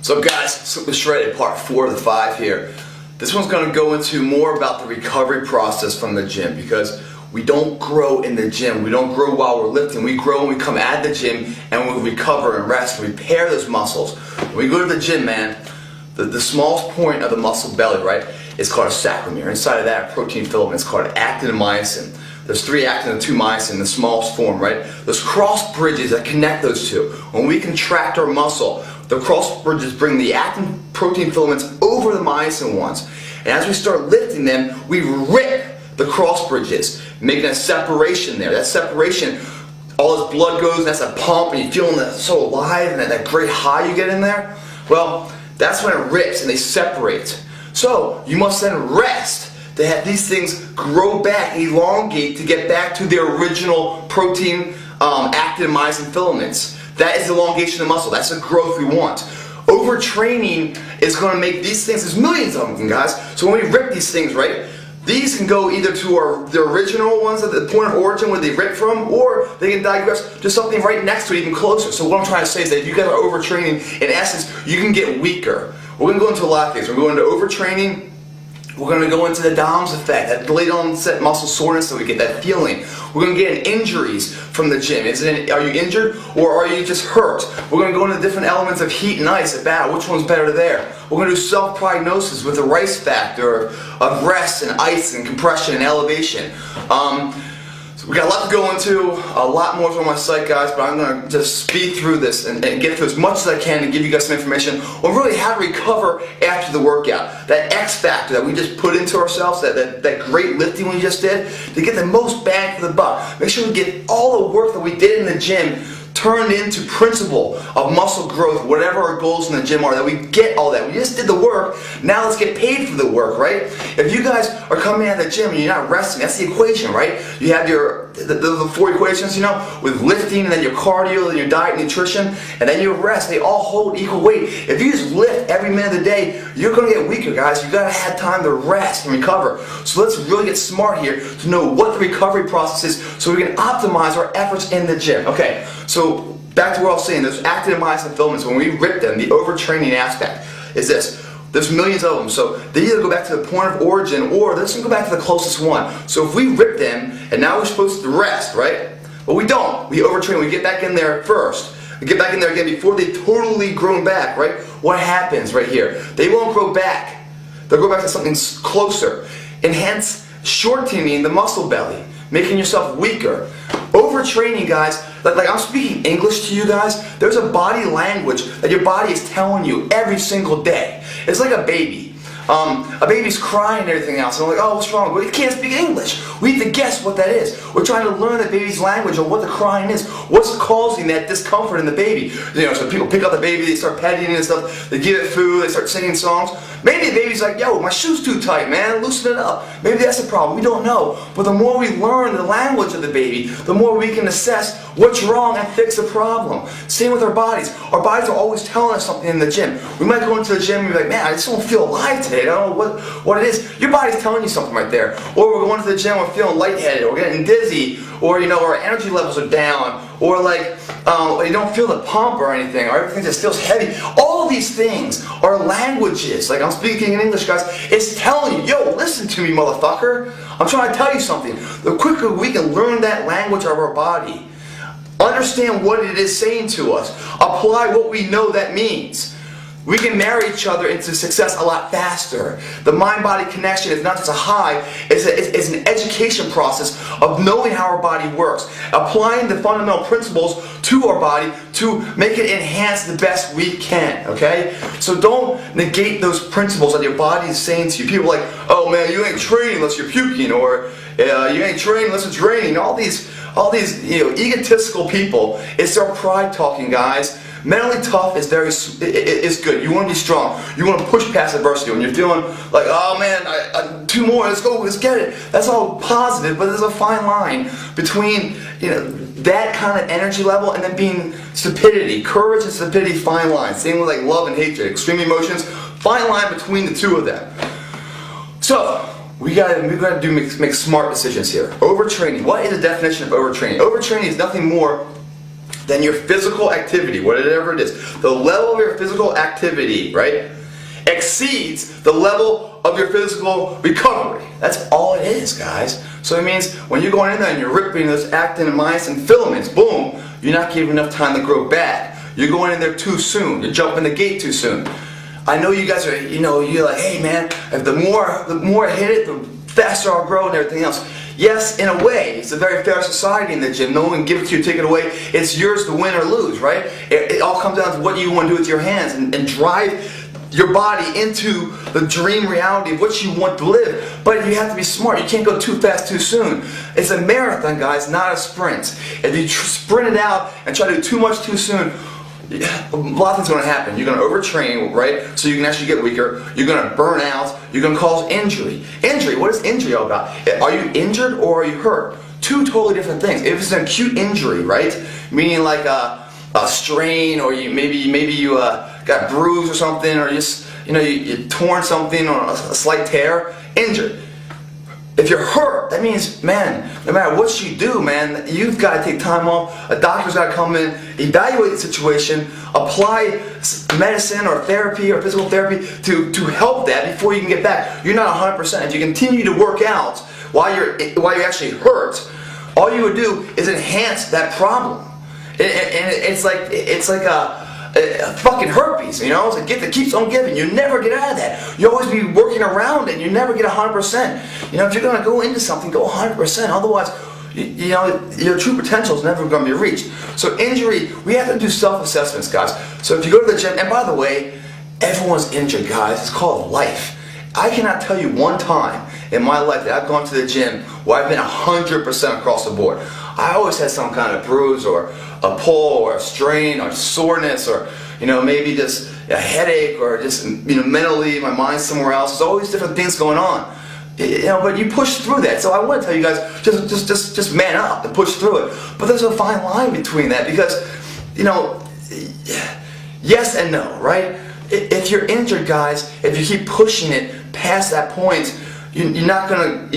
So guys, Simply Shredded part 4 of the 5 here. This one's going to go into more about the recovery process from the gym, because we don't grow in the gym. We don't grow while we're lifting. We grow when we come out of the gym and we recover and rest and repair those muscles. When we go to the gym, man, the smallest point of the muscle belly, right, is called a sarcomere. Inside of that, protein filament is called actin and myosin. There's 3 actin and 2 myosin in the smallest form, right? Those cross bridges that connect those two. When we contract our muscle, the cross bridges bring the actin protein filaments over the myosin ones. And as we start lifting them, we rip the cross bridges, making a separation there. That separation, all this blood goes, and that's a pump, and you're feeling that so alive, and that great high you get in there. Well, that's when it rips and they separate. So you must then rest to have these things grow back, elongate to get back to their original protein, actin and myosin filaments. That is elongation of the muscle. That's the growth we want. Overtraining is going to make these things, there's millions of them, guys. So when we rip these things, right, these can go either to the original ones at the point of origin where they rip from, or they can digress to something right next to it, even closer. So what I'm trying to say is that if you guys are overtraining, in essence, you can get weaker. We're going to go into a lot of things. We're going to go into overtraining. We're going to go into the DOMS effect, that delayed onset muscle soreness that we get, that feeling. We're going to get injuries from the gym. Are you injured, or are you just hurt? We're going to go into different elements of heat and ice, at battle. Which one's better there? We're going to do self-prognosis with the rice factor of rest and ice and compression and elevation. So we got a lot to go into, a lot more on my site, guys, but I'm going to just speed through this and get through as much as I can to give you guys some information on really how to recover after the workout. That X factor that we just put into ourselves, that great lifting we just did, to get the most bang for the buck. Make sure we get all the work that we did in the gym turned into principle of muscle growth, whatever our goals in the gym are, that we get all that. We just did the work, now let's get paid for the work, right? If you guys are coming out of the gym and you're not resting, that's the equation, right? You have the 4 equations, you know, with lifting, and then your cardio, and your diet and nutrition, and then your rest. They all hold equal weight. If you just lift every minute of the day, you're going to get weaker, guys. You've got to have time to rest and recover. So let's really get smart here to know what the recovery process is so we can optimize our efforts in the gym. Okay, so back to what I was saying, those actin and myosin filaments, when we rip them, the overtraining aspect is this. There's millions of them, so they either go back to the point of origin, or let's go back to the closest one. So if we rip them, and now we're supposed to rest, right? But we don't. We overtrain. We get back in there first. We get back in there again before they've totally grown back, right? What happens right here? They won't grow back. They'll go back to something closer, and hence shortening the muscle belly, making yourself weaker. Overtraining, guys, like I'm speaking English to you guys, there's a body language that your body is telling you every single day. It's like a baby. A baby's crying and everything else, and we're like, oh, what's wrong? Well, you can't speak English. We have to guess what that is. We're trying to learn the baby's language, or what the crying is. What's causing that discomfort in the baby? You know, so people pick up the baby, they start petting it and stuff, they give it food, they start singing songs. Maybe the baby's like, yo, my shoe's too tight, man, loosen it up. Maybe that's the problem, we don't know. But the more we learn the language of the baby, the more we can assess what's wrong and fix the problem. Same with our bodies. Our bodies are always telling us something in the gym. We might go into the gym and be like, man, I just don't feel alive today. I don't know what it is. Your body's telling you something right there. Or we're going to the gym, we're feeling lightheaded, or getting dizzy, or you know, our energy levels are down, or like you don't feel the pump or anything, or everything just feels heavy. All these things are languages. Like I'm speaking in English, guys. It's telling you, yo, listen to me, motherfucker. I'm trying to tell you something. The quicker we can learn that language of our body, understand what it is saying to us, apply what we know that means, we can marry each other into success a lot faster. The mind-body connection is not just a high, it's an education process of knowing how our body works, applying the fundamental principles to our body to make it enhance the best we can, okay? So don't negate those principles that your body is saying to you. People are like, oh man, you ain't training unless you're puking, or you ain't training unless it's raining. All these you know, egotistical people, it's their pride talking, guys. Mentally tough is is good. You want to be strong. You want to push past adversity. When you're feeling like, oh man, 2 more, let's go, let's get it. That's all positive, but there's a fine line between, you know, that kind of energy level and then being stupidity. Courage and stupidity, fine line. Same with like love and hatred, extreme emotions, fine line between the two of them. So we gotta make smart decisions here. Overtraining. What is the definition of overtraining? Overtraining is nothing more then your physical activity, whatever it is, the level of your physical activity, right, exceeds the level of your physical recovery. That's all it is, guys. So it means when you're going in there and you're ripping those actin and myosin filaments, boom, you're not giving enough time to grow back. You're going in there too soon. You're jumping the gate too soon. I know you guys are, you're like, hey man, if the more I hit it, the faster I'll grow and everything else. Yes, in a way, it's a very fair society in the gym. No one can give it to you, take it away. It's yours to win or lose, right? It all comes down to what you want to do with your hands and drive your body into the dream reality of what you want to live. But you have to be smart. You can't go too fast too soon. It's a marathon, guys, not a sprint. If you sprint it out and try to do too much too soon, a lot of things are going to happen. You're going to overtrain, right? So you can actually get weaker. You're going to burn out. You're going to cause injury. Injury, what is injury all about? Are you injured or are you hurt? Two totally different things. If it's an acute injury, right? Meaning like a strain, or maybe you got bruised or something, or just you torn something, or a slight tear, injured. If you're hurt, that means, man, no matter what you do, man, you've got to take time off. A doctor's got to come in, evaluate the situation, apply medicine or therapy or physical therapy to help that before you can get back. You're not 100%. If you continue to work out while you're actually hurt, all you would do is enhance that problem. And it's like a fucking herpes, it's a gift that keeps on giving. You never get out of that. You always be working around it, and you never get 100%. If you're going to go into something, go 100%. Otherwise, your true potential is never going to be reached. So injury, we have to do self-assessments, guys. So if you go to the gym, and by the way, everyone's injured, guys. It's called life. I cannot tell you one time in my life that I've gone to the gym where I've been 100% across the board. I always had some kind of bruise or a pull or a strain or soreness, or maybe just a headache, or just mentally my mind's somewhere else. There's always different things going on. But you push through that. So I want to tell you guys, just man up and push through it. But there's a fine line between that, because yes and no, right? If you're injured, guys, if you keep pushing it past that point, you're not gonna.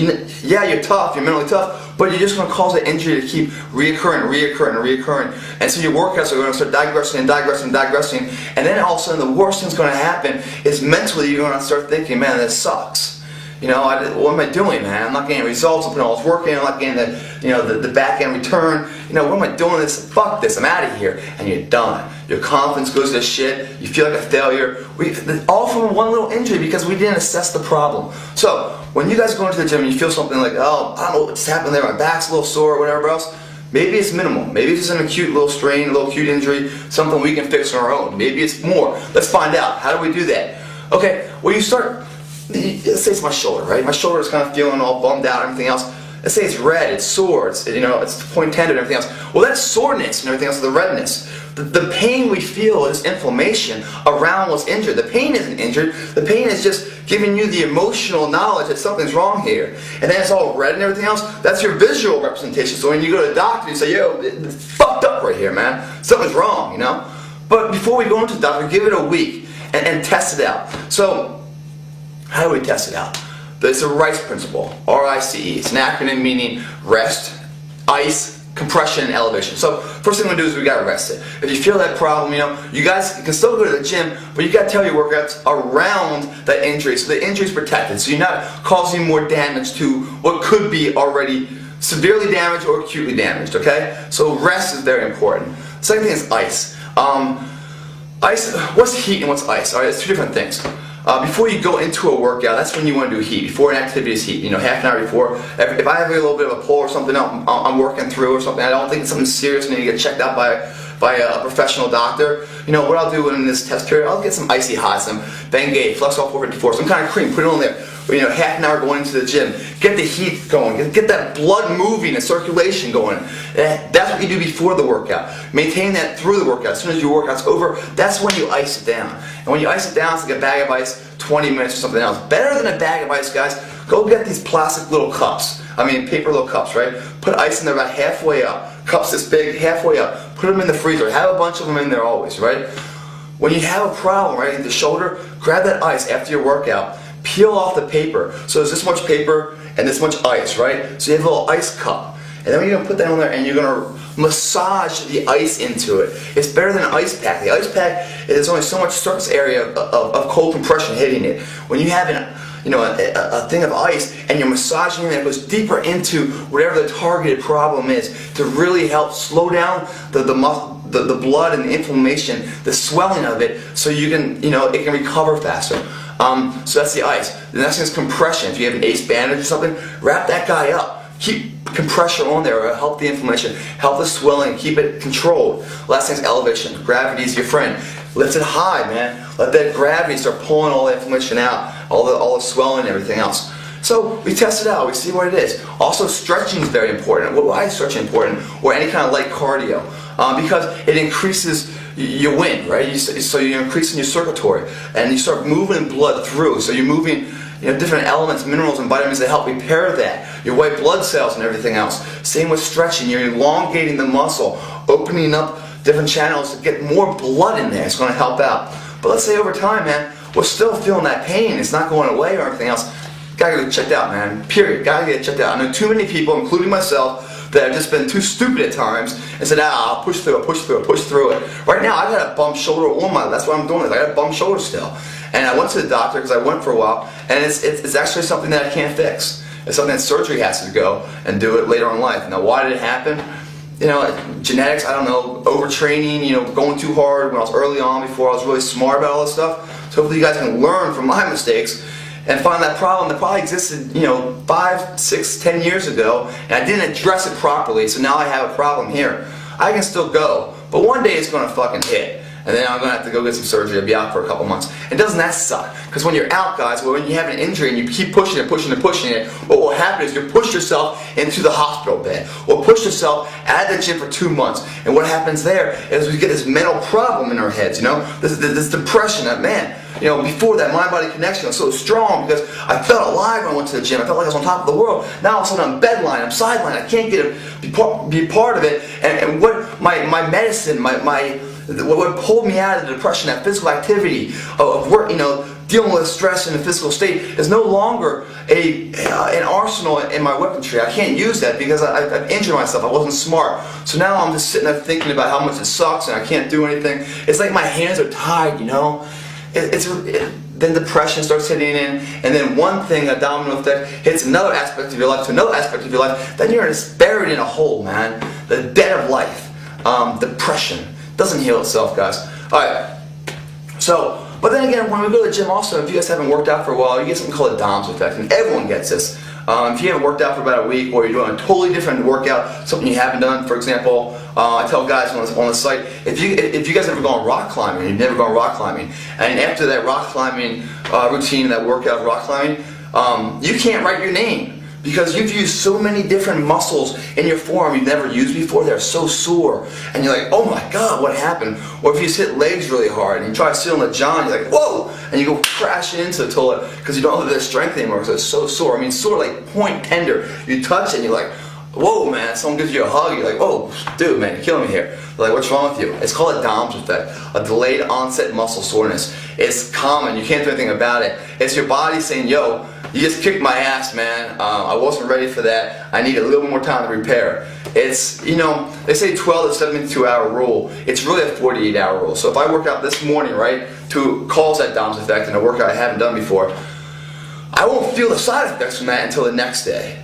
Yeah, you're tough. You're mentally tough, but you're just gonna cause the injury to keep reoccurring. And so your workouts are gonna start digressing, and then all of a sudden the worst thing's gonna happen is mentally you're gonna start thinking, man, this sucks. What am I doing, man? I'm not getting results. I'm putting all this work in. I'm not getting the back end return. What am I doing this? Fuck this. I'm out of here. And you're done. Your confidence goes to shit. You feel like a failure. All from one little injury because we didn't assess the problem. So when you guys go into the gym and you feel something like, oh, I don't know what's happening there. My back's a little sore or whatever else. Maybe it's minimal. Maybe it's just an acute little strain, a little acute injury, something we can fix on our own. Maybe it's more. Let's find out. How do we do that? Okay, well, you start. Let's say it's my shoulder, right? My shoulder is kind of feeling all bummed out and everything else. Let's say it's red, it's sore, it's the point tendon and everything else. Well, that's soreness and everything else, the redness. The pain we feel is inflammation around what's injured. The pain isn't injured. The pain is just giving you the emotional knowledge that something's wrong here. And then it's all red and everything else. That's your visual representation. So when you go to the doctor, you say, yo, it's fucked up right here, man. Something's wrong, But before we go into the doctor, give it a week and test it out. So how do we test it out? It's a RICE principle, R-I-C-E. It's an acronym meaning rest, ice, compression, and elevation. So first thing we do is we gotta rest it. If you feel that problem, you guys can still go to the gym, but you gotta tell your workouts around that injury, so the injury is protected. So you're not causing more damage to what could be already severely damaged or acutely damaged. Okay? So rest is very important. Second thing is ice. Ice. What's heat and what's ice? All right, it's two different things. Before you go into a workout, that's when you want to do heat. Before an activity is heat, half an hour before. If I have a little bit of a pull or something I'm working through or something, I don't think it's something serious and you get checked out by a professional doctor. What I'll do in this test period, I'll get some icy hot, some Bengay, Flexol 454, some kind of cream, put it on there. Half an hour going into the gym. Get the heat going. Get that blood moving and circulation going. That's what you do before the workout. Maintain that through the workout. As soon as your workout's over, that's when you ice it down. And when you ice it down, it's like a bag of ice, 20 minutes or something else. Better than a bag of ice, guys, go get these plastic little cups. Paper little cups, right? Put ice in there about halfway up. Cups this big, halfway up. Put them in the freezer. Have a bunch of them in there always, right? When you have a problem, right, in the shoulder, grab that ice after your workout. Peel off the paper. So there's this much paper and this much ice, right? So you have a little ice cup. And then you're going to put that on there and you're going to massage the ice into it. It's better than an ice pack. The ice pack, there's only so much surface area of cold compression hitting it. When you have a thing of ice and you're massaging it, it goes deeper into whatever the targeted problem is to really help slow down the blood and the inflammation, the swelling of it, so you can, it can recover faster. So that's the ice. The next thing is compression. If you have an ace bandage or something, wrap that guy up. Keep compression on there. It'll help the inflammation, help the swelling, keep it controlled. Last thing is elevation. Gravity is your friend. Lift it high, man. Let that gravity start pulling all the inflammation out, all the swelling and everything else. So we test it out, we see what it is. Also, stretching is very important. Why is stretching important? Or any kind of light cardio? Because it increases your wind, right? So you're increasing your circulatory, and you start moving blood through. So you're moving different elements, minerals, and vitamins that help repair that. Your white blood cells and everything else. Same with stretching. You're elongating the muscle, opening up different channels to get more blood in there. It's going to help out. But let's say over time, man, we're still feeling that pain. It's not going away or anything else. Gotta get checked out, man. Period. Gotta get checked out. I know too many people, including myself, that have just been too stupid at times and said, I'll push through it, push through it, push through it. Right now, I got a bump shoulder on my, that's why I'm doing this. I got a bump shoulder still. And I went to the doctor because I went for a while, and it's actually something that I can't fix. It's something that surgery has to go and do it later in life. Now, why did it happen? Genetics, I don't know, overtraining, going too hard when I was early on before I was really smart about all this stuff. So hopefully you guys can learn from my mistakes and find that problem that probably existed, 5, 6, 10 years ago, and I didn't address it properly, so now I have a problem here. I can still go, but one day it's going to fucking hit. And then I'm going to have to go get some surgery. I'll be out for a couple months. And doesn't that suck? Because when you're out, guys, when you have an injury and you keep pushing it, what will happen is you push yourself into the hospital bed. Or push yourself out of the gym for 2 months. And what happens there is we get this mental problem in our heads, this depression that, man, before that mind-body connection was so strong because I felt alive when I went to the gym. I felt like I was on top of the world. Now all of a sudden I'm bedline, I'm sidelined. I can't be part of it. And what my medicine, what pulled me out of the depression, that physical activity of work, dealing with stress in a physical state, is no longer an arsenal in my weaponry. I can't use that because I've injured myself. I wasn't smart. So now I'm just sitting there thinking about how much it sucks and I can't do anything. It's like my hands are tied, Then depression starts hitting in, and then one thing, a domino effect, hits another aspect of your life to another aspect of your life. Then you're just buried in a hole, man. The debt of life. Depression. Doesn't heal itself, guys. Alright, so, but then again, when we go to the gym also, if you guys haven't worked out for a while, you get something called a DOMS effect, and everyone gets this. If you haven't worked out for about a week, or you're doing a totally different workout, something you haven't done, for example, I tell guys on the site, if you guys ever gone rock climbing, you've never gone rock climbing, and after that rock climbing routine, that workout of rock climbing, you can't write your name. Because you've used so many different muscles in your forearm you've never used before, they're so sore. And you're like, oh my God, what happened? Or if you just hit legs really hard and you try to sit on the john, you're like, whoa! And you go crash into the toilet because you don't have their strength anymore because it's so sore. I mean, sore like point tender. You touch it and you're like, whoa, man, someone gives you a hug, you're like, whoa, dude, man, you're killing me here. They're like, what's wrong with you? It's called a DOMS effect, a delayed onset muscle soreness. It's common, you can't do anything about it. It's your body saying, yo, you just kicked my ass, man. I wasn't ready for that. I need a little more time to repair. It's, they say 12 to 72 hour rule. It's really a 48 hour rule. So if I work out this morning, right, to cause that DOMS effect and a workout I haven't done before, I won't feel the side effects from that until the next day.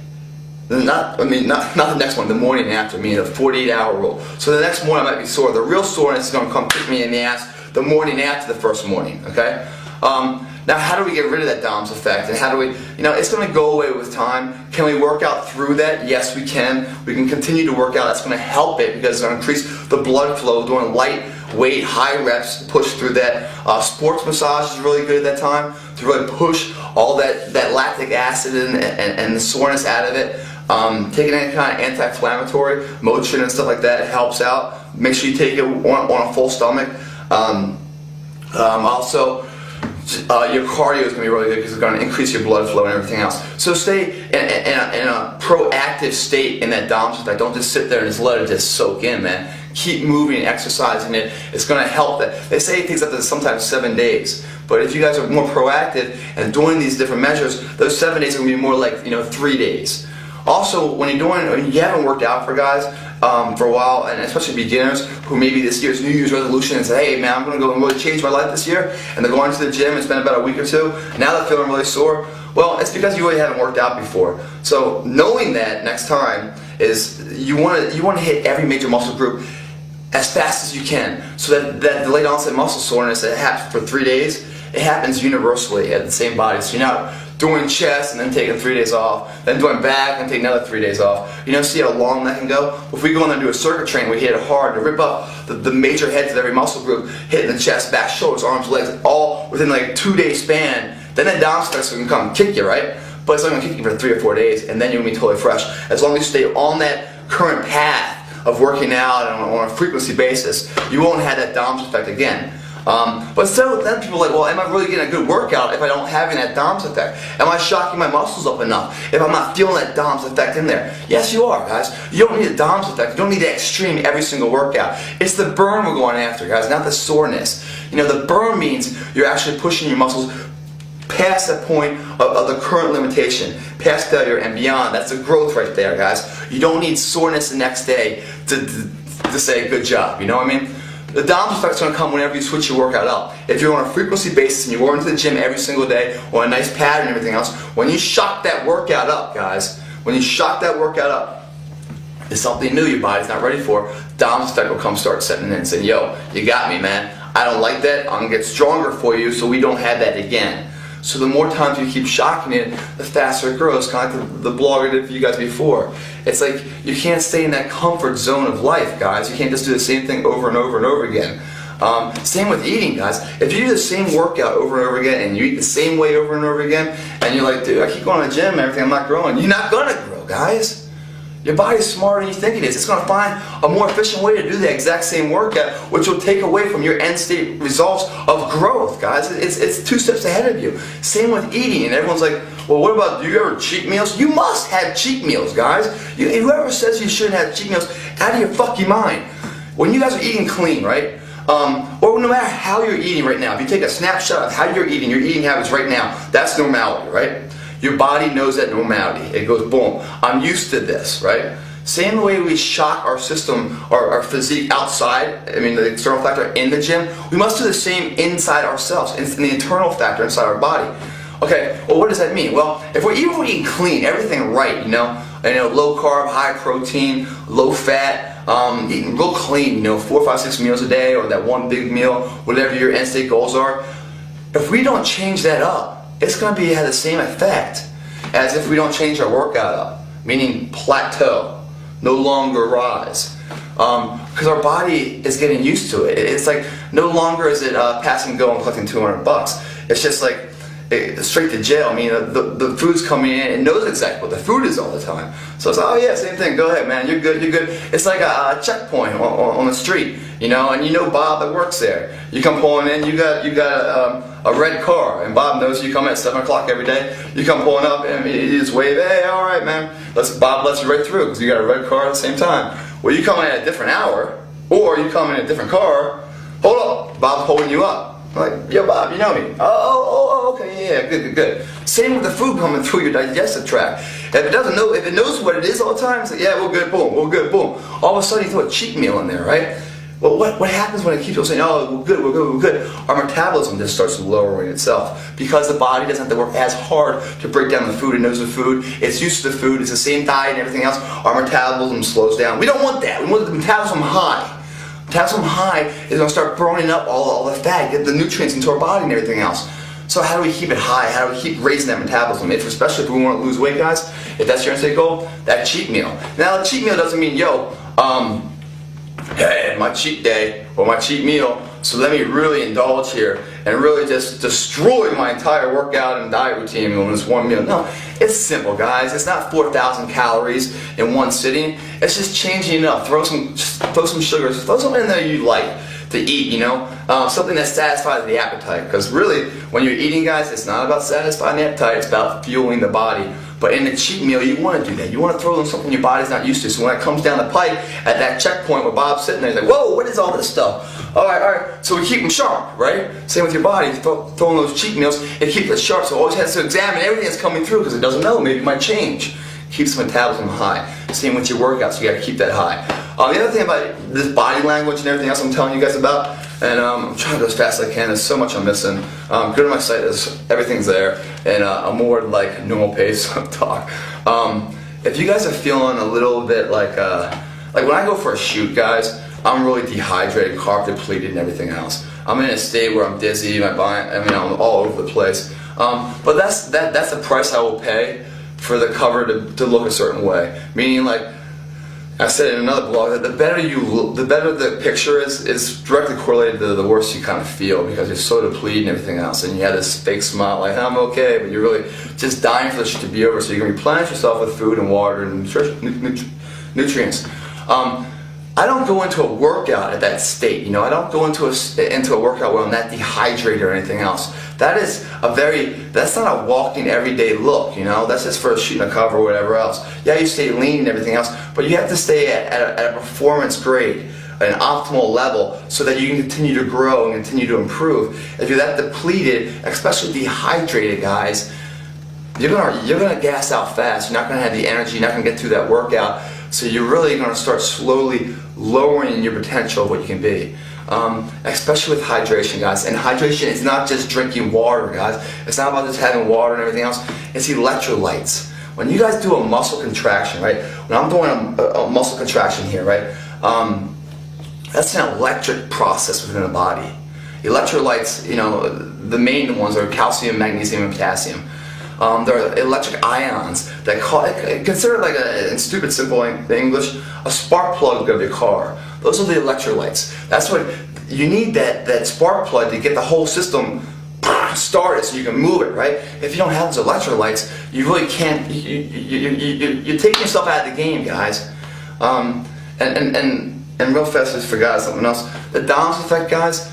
Not the next one, the morning after, meaning a 48 hour rule. So the next morning I might be sore. The real soreness is going to come kick me in the ass the morning after the first morning, okay? Now, how do we get rid of that DOMS effect? And how do we, it's going to go away with time. Can we work out through that? Yes, we can. We can continue to work out. That's going to help it because it's going to increase the blood flow, doing light weight, high reps, push through that. Sports massage is really good at that time to really push all that lactic acid and the soreness out of it. Taking any kind of anti-inflammatory, Motrin and stuff like that helps out. Make sure you take it on a full stomach. Also, your cardio is going to be really good because it's going to increase your blood flow and everything else. So stay in a proactive state in that DOMS effect. Don't just sit there and just let it just soak in, man. Keep moving, exercising it. It's going to help that. They say it takes up to sometimes 7 days. But if you guys are more proactive and doing these different measures, those 7 days are going to be more like 3 days. Also, when you haven't worked out for guys for a while, and especially beginners who maybe this year's New Year's resolution and say, hey man, I'm going to go and really change my life this year, and they're going to the gym and spend about a week or two, now they're feeling really sore. Well, it's because you really haven't worked out before. So knowing that next time is you want to hit every major muscle group as fast as you can, so that delayed onset muscle soreness that happens for 3 days, it happens universally at the same body. So you're not doing chest and then taking 3 days off, then doing back and taking another 3 days off. You know, see how long that can go? If we go in there and do a circuit training, we hit it hard to rip up the major heads of every muscle group, hitting the chest, back, shoulders, arms, legs, all within like a 2-day span, then that down starts to come kick you, right? But it's only going to kick you for 3 or 4 days, and then you're going to be totally fresh. As long as you stay on that current path of working out on a frequency basis, you won't have that DOMS effect again. But still, then people are like, well, am I really getting a good workout if I don't have that DOMS effect? Am I shocking my muscles up enough if I'm not feeling that DOMS effect in there? Yes, you are, guys. You don't need a DOMS effect. You don't need that extreme every single workout. It's the burn we're going after, guys, not the soreness. You know, the burn means you're actually pushing your muscles past that point of the current limitation, past failure and beyond. That's the growth right there, guys. You don't need soreness the next day to say good job, you know what I mean? The DOMS effect is going to come whenever you switch your workout up. If you're on a frequency basis and you're going to the gym every single day or a nice pattern and everything else, when you shock that workout up, guys, when you shock that workout up, it's something new your body's not ready for, DOMS effect will come start setting in and saying, yo, you got me, man. I don't like that. I'm going to get stronger for you so we don't have that again. So the more times you keep shocking it, the faster it grows. Kind of like the blogger did for you guys before. It's like you can't stay in that comfort zone of life, guys. You can't just do the same thing over and over and over again. Same with eating, guys. If you do the same workout over and over again and you eat the same way over and over again, and you're like, dude, I keep going to the gym and everything, I'm not growing. You're not going to grow, guys. Your body's smarter than you think it is. It's going to find a more efficient way to do the exact same workout, which will take away from your end state results of growth, guys. It's 2 steps ahead of you. Same with eating. And everyone's like, well, what about, do you ever cheat meals? You must have cheat meals, guys. Whoever says you shouldn't have cheat meals, out of your fucking mind. When you guys are eating clean, right? Or no matter how you're eating right now, if you take a snapshot of how you're eating habits right now, that's normality, right? Your body knows that normality. It goes, boom, I'm used to this, right? Same way we shock our system, our physique outside, I mean the external factor in the gym, we must do the same inside ourselves, in the internal factor inside our body. Okay, well what does that mean? Well, if we're eating clean, everything right, you know, low carb, high protein, low fat, eating real clean, 4, 5, 6 meals a day, or that one big meal, whatever your end state goals are, if we don't change that up, it's going to have the same effect as if we don't change our workout up, meaning plateau, no longer rise. Because our body is getting used to it. It's like no longer is it pass and go and collecting $200. It's just like straight to jail. I mean, the food's coming in, it knows exactly what the food is all the time. So it's like, oh yeah, same thing, go ahead man, you're good, you're good. It's like a checkpoint on the street, and Bob that works there. You come pulling in, you got a red car, and Bob knows you come in at 7 o'clock every day. You come pulling up and you just wave, hey, alright man, Bob lets you right through because you got a red car at the same time. Well, you come in at a different hour, or you come in a different car, hold up, Bob's holding you up. Like, yo Bob, you know me. Oh, okay, yeah, good. Same with the food coming through your digestive tract. If it knows what it is all the time, it's like, yeah, we're good, boom. All of a sudden you throw a cheat meal in there, right? Well, what happens when it keeps on saying, oh, we're good? Our metabolism just starts lowering itself because the body doesn't have to work as hard to break down the food. It knows the food, it's used to the food, it's the same diet and everything else. Our metabolism slows down. We don't want that. We want the metabolism high. Metabolism high is going to start burning up all the fat, get the nutrients into our body and everything else. So how do we keep it high? How do we keep raising that metabolism? Especially if we want to lose weight, guys, if that's your end state goal, that cheat meal. Now, the cheat meal doesn't mean, hey, my cheat day or my cheat meal, so let me really indulge here and really just destroy my entire workout and diet routine on this one meal. No, it's simple, guys. It's not 4,000 calories in one sitting. It's just changing it up. Throw some sugars. Throw something in there you like to eat, something that satisfies the appetite. Because really, when you're eating, guys, it's not about satisfying the appetite. It's about fueling the body. But in the cheat meal, you want to do that. You want to throw in something your body's not used to. So when it comes down the pike, at that checkpoint where Bob's sitting there, he's like, whoa, what is all this stuff? All right. So we keep them sharp, right? Same with your body. Throwing those cheat meals, it keeps it sharp. So it always has to examine everything that's coming through because it doesn't know. Maybe it might change. keeps the metabolism high. Same with your workouts, you gotta keep that high. The other thing about this body language and everything else I'm telling you guys about, and I'm trying to go as fast as I can, there's so much I'm missing. Go to my site, everything's there, and a more like normal pace of talk. If you guys are feeling a little bit like when I go for a shoot, guys, I'm really dehydrated, carb depleted, and everything else. I'm in a state where I'm dizzy, I'm all over the place. But that's the price I will pay for the cover to look a certain way. Meaning, like I said in another blog, that the better you look, the better the picture is directly correlated to the worse you kind of feel, because you're so depleted and everything else, and you have this fake smile like I'm okay, but you're really just dying for this shit to be over. So you can replenish yourself with food and water and nutrients. I don't go into a workout at that state, you know. I don't go into a workout where I'm that dehydrated or anything else. That's not a walking everyday look, you know. That's just for shooting a cover or whatever else. Yeah, you stay lean and everything else, but you have to stay at a performance grade, an optimal level, so that you can continue to grow and continue to improve. If you're that depleted, especially dehydrated, guys, you're gonna gas out fast. You're not gonna have the energy. You're not gonna get through that workout. So you're really gonna start slowly lowering your potential of what you can be. Especially with hydration, guys. And hydration is not just drinking water, guys. It's not about just having water and everything else. It's electrolytes. When you guys do a muscle contraction, right? When I'm doing a muscle contraction here, right? That's an electric process within the body. Electrolytes, you know, the main ones are calcium, magnesium, and potassium. There are electric ions that consider like in stupid simple English, a spark plug of your car. Those are the electrolytes. That's what you need, that spark plug to get the whole system started so you can move it, right? If you don't have those electrolytes, you really can't. You're taking yourself out of the game, guys. And real fast, I just forgot something else. The Dom's effect, guys.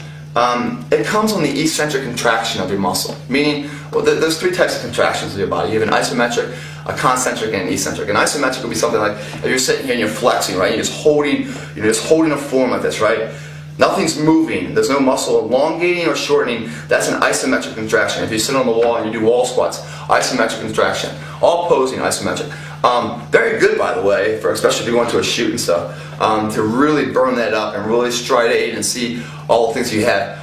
It comes on the eccentric contraction of your muscle. Meaning, well, there's three types of contractions of your body. You have an isometric, a concentric, and an eccentric. An isometric would be something like if you're sitting here and you're flexing, right? You're just holding a form like this, right? Nothing's moving. There's no muscle elongating or shortening. That's an isometric contraction. If you sit on the wall and you do wall squats, isometric contraction. All posing, isometric. Very good, by the way, for especially if you go into a shoot and stuff, to really burn that up and really striate and see all the things you have.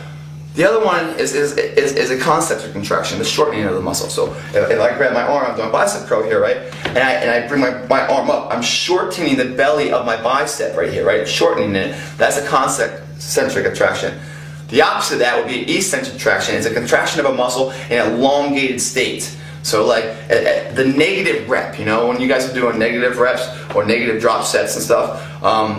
The other one is a concentric contraction, the shortening of the muscle. So if I grab my arm, I'm doing bicep curl here, right? And I bring my arm up, I'm shortening the belly of my bicep right here, right? Shortening it. That's a concentric contraction. The opposite of that would be eccentric contraction. It's a contraction of a muscle in an elongated state. So like the negative rep, you know, when you guys are doing negative reps or negative drop sets and stuff,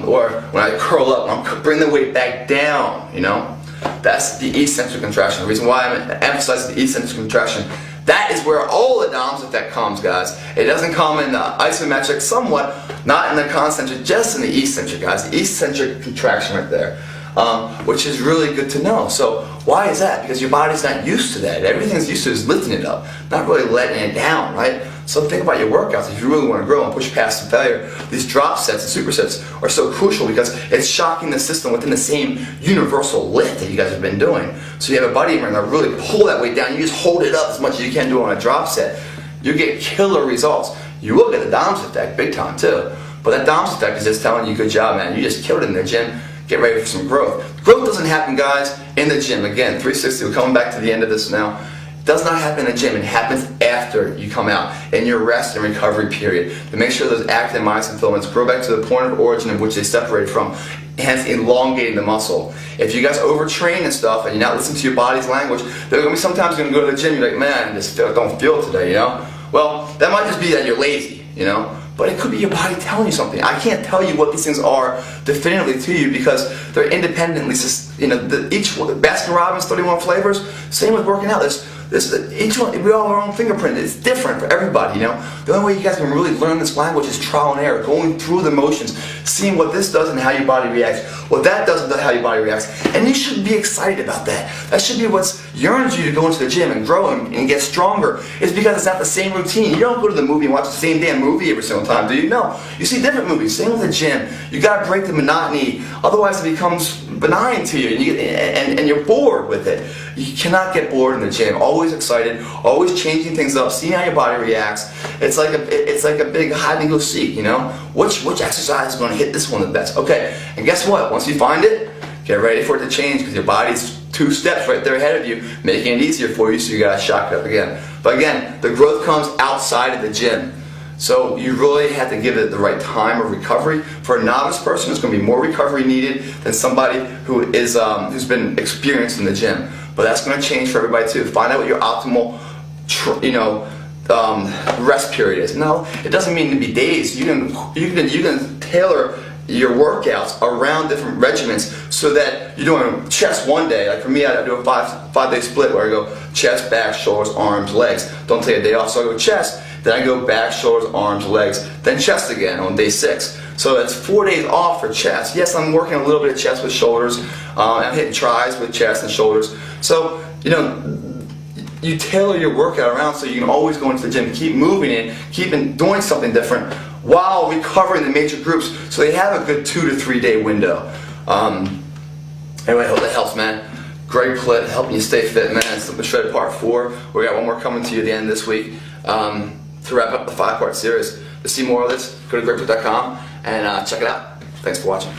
or when I curl up, I'm bringing the weight back down, you know, that's the eccentric contraction. The reason why I'm emphasizing the eccentric contraction, that is where all the Dom's effect comes, guys. It doesn't come in the isometric, somewhat, not in the concentric, just in the eccentric, guys. The eccentric contraction right there. Which is really good to know. So why is that? Because your body's not used to that. Everything's used to is lifting it up, not really letting it down, right? So think about your workouts. If you really want to grow and push past the failure, these drop sets and supersets are so crucial because it's shocking the system within the same universal lift that you guys have been doing. So you have a body ring that really pull that weight down. You just hold it up as much as you can do on a drop set. You get killer results. You will get the Dom's effect big time too. But that Dom's effect is just telling you, good job, man. You just killed it in the gym. Get ready for some growth. Growth doesn't happen, guys, in the gym. Again, 360, we're coming back to the end of this now. It does not happen in the gym. It happens after you come out, in your rest and recovery period, to make sure those actin myosin filaments grow back to the point of origin of which they separated from, hence elongating the muscle. If you guys overtrain and stuff and you're not listening to your body's language, they're going to be sometimes going to go to the gym, you're like, man, I just don't feel it today, you know? Well, that might just be that you're lazy, you know? But it could be your body telling you something. I can't tell you what these things are definitively to you because they're independently, you know, each Baskin Robbins 31 flavors. Same with working out. Each one, we all have our own fingerprint. It's different for everybody, you know. The only way you guys can really learn this language is trial and error, going through the motions, seeing what this does and how your body reacts, what that does and how your body reacts. And you should be excited about that. That should be what's yearns you to go into the gym and grow and get stronger is because it's not the same routine. You don't go to the movie and watch the same damn movie every single time, do you? No. You see different movies. Same with the gym. You gotta break the monotony, otherwise it becomes benign to you and you're bored with it. You cannot get bored in the gym. Always excited, always changing things up, seeing how your body reacts. It's like a big hide and go seek, you know? Which exercise is going to hit this one the best? Okay, and guess what? Once you find it, get ready for it to change because your body's 2 steps right there ahead of you, making it easier for you, so you gotta shock it up again. But again, the growth comes outside of the gym. So you really have to give it the right time of recovery. For a novice person, there's going to be more recovery needed than somebody who is who's been experienced in the gym. But that's going to change for everybody too. Find out what your optimal, rest period is. No, it doesn't mean to be days. You can tailor your workouts around different regimens so that you're doing chest one day. Like for me, I do a five-day split where I go chest, back, shoulders, arms, legs. Don't take a day off, so I go chest. Then I go back, shoulders, arms, legs, then chest again on day 6. So that's 4 days off for chest. Yes, I'm working a little bit of chest with shoulders. I'm hitting tries with chest and shoulders. So, you tailor your workout around so you can always go into the gym, keep moving it, keep doing something different while recovering the major groups so they have a good 2 to 3 day window. Anyway, I hope that helps, man. Greg Plitt, helping you stay fit, man. It's the Shredded Part 4. We got one more coming to you at the end of this week. To wrap up the 5-part series. To see more of this, go to gregplitt.com and check it out. Thanks for watching.